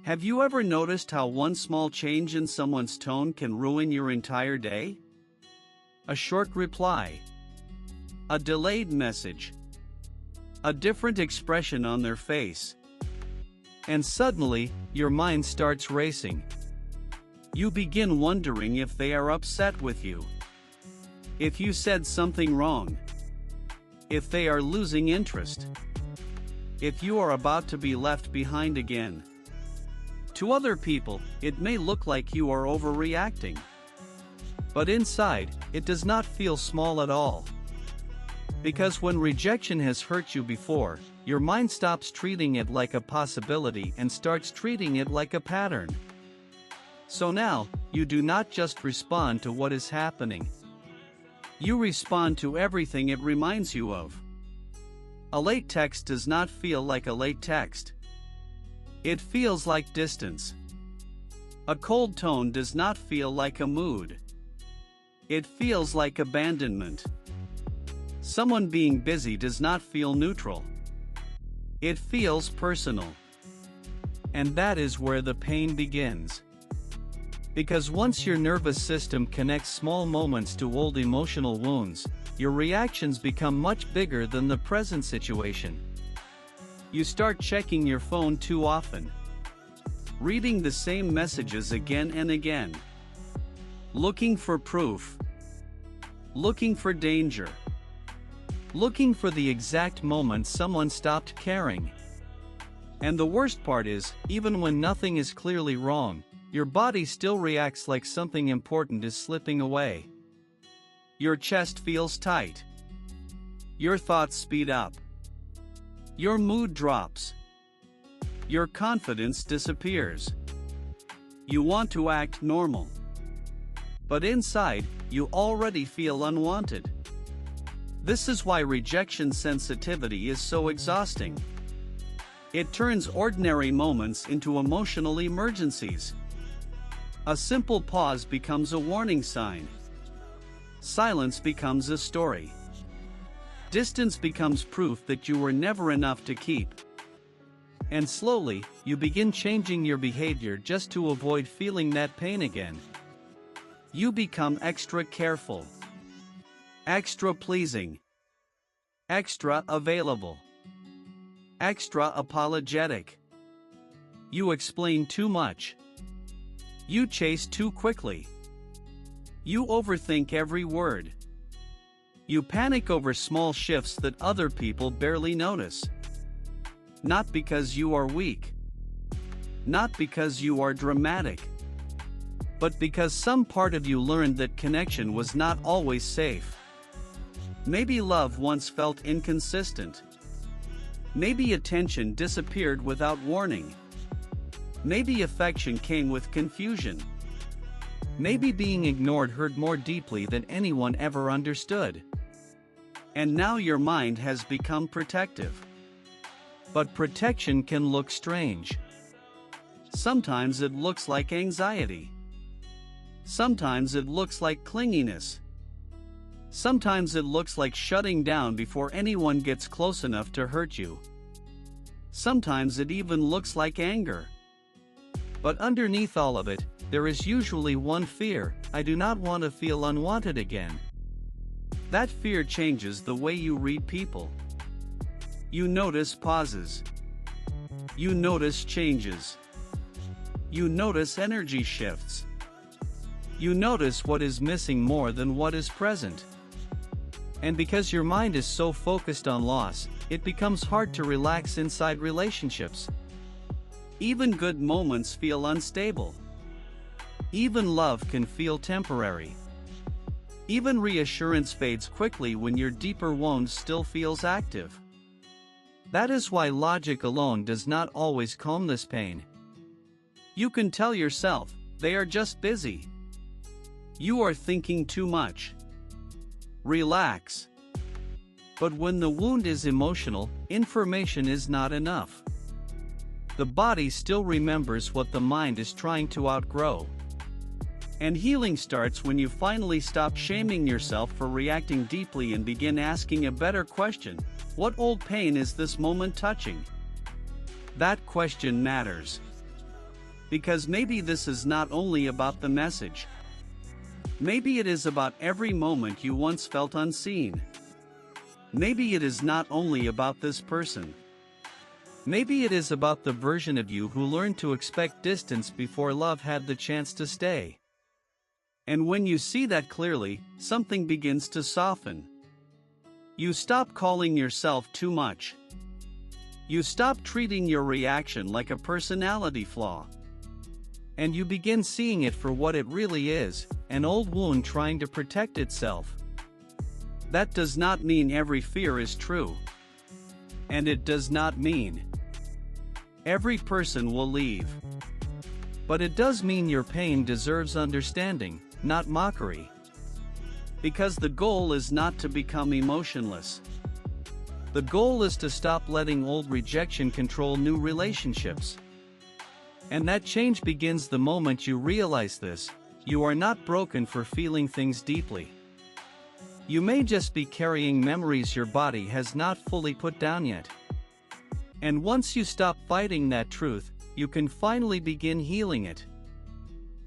Have you ever noticed how one small change in someone's tone can ruin your entire day? A short reply, a delayed message, a different expression on their face, and suddenly, your mind starts racing. You begin wondering if they are upset with you, if you said something wrong, if they are losing interest, if you are about to be left behind again. To other people, it may look like you are overreacting. But inside, it does not feel small at all. Because when rejection has hurt you before, your mind stops treating it like a possibility and starts treating it like a pattern. So now, you do not just respond to what is happening. You respond to everything it reminds you of. A late text does not feel like a late text. It feels like distance. A cold tone does not feel like a mood. It feels like abandonment. Someone being busy does not feel neutral. It feels personal. And that is where the pain begins. Because once your nervous system connects small moments to old emotional wounds, your reactions become much bigger than the present situation. You start checking your phone too often, reading the same messages again and again, looking for proof, looking for danger, looking for the exact moment someone stopped caring. And the worst part is, even when nothing is clearly wrong, your body still reacts like something important is slipping away. Your chest feels tight. Your thoughts speed up. Your mood drops. Your confidence disappears. You want to act normal. But inside, you already feel unwanted. This is why rejection sensitivity is so exhausting. It turns ordinary moments into emotional emergencies. A simple pause becomes a warning sign. Silence becomes a story. Distance becomes proof that you were never enough to keep. And slowly, you begin changing your behavior just to avoid feeling that pain again. You become extra careful, extra pleasing, extra available, extra apologetic. You explain too much. You chase too quickly. You overthink every word. You panic over small shifts that other people barely notice. Not because you are weak. Not because you are dramatic. But because some part of you learned that connection was not always safe. Maybe love once felt inconsistent. Maybe attention disappeared without warning. Maybe affection came with confusion. Maybe being ignored hurt more deeply than anyone ever understood. And now your mind has become protective. But protection can look strange. Sometimes it looks like anxiety. Sometimes it looks like clinginess. Sometimes it looks like shutting down before anyone gets close enough to hurt you. Sometimes it even looks like anger. But underneath all of it, there is usually one fear: I do not want to feel unwanted again. That fear changes the way you read people. You notice pauses. You notice changes. You notice energy shifts. You notice what is missing more than what is present. And because your mind is so focused on loss, it becomes hard to relax inside relationships. Even good moments feel unstable. Even love can feel temporary. Even reassurance fades quickly when your deeper wound still feels active. That is why logic alone does not always calm this pain. You can tell yourself, they are just busy. You are thinking too much. Relax. But when the wound is emotional, information is not enough. The body still remembers what the mind is trying to outgrow. And healing starts when you finally stop shaming yourself for reacting deeply and begin asking a better question: what old pain is this moment touching? That question matters. Because maybe this is not only about the message. Maybe it is about every moment you once felt unseen. Maybe it is not only about this person. Maybe it is about the version of you who learned to expect distance before love had the chance to stay. And when you see that clearly, something begins to soften. You stop calling yourself too much. You stop treating your reaction like a personality flaw. And you begin seeing it for what it really is, an old wound trying to protect itself. That does not mean every fear is true. And it does not mean every person will leave. But it does mean your pain deserves understanding, not mockery. Because the goal is not to become emotionless. The goal is to stop letting old rejection control new relationships. And that change begins the moment you realize this: you are not broken for feeling things deeply. You may just be carrying memories your body has not fully put down yet. And once you stop fighting that truth, you can finally begin healing it.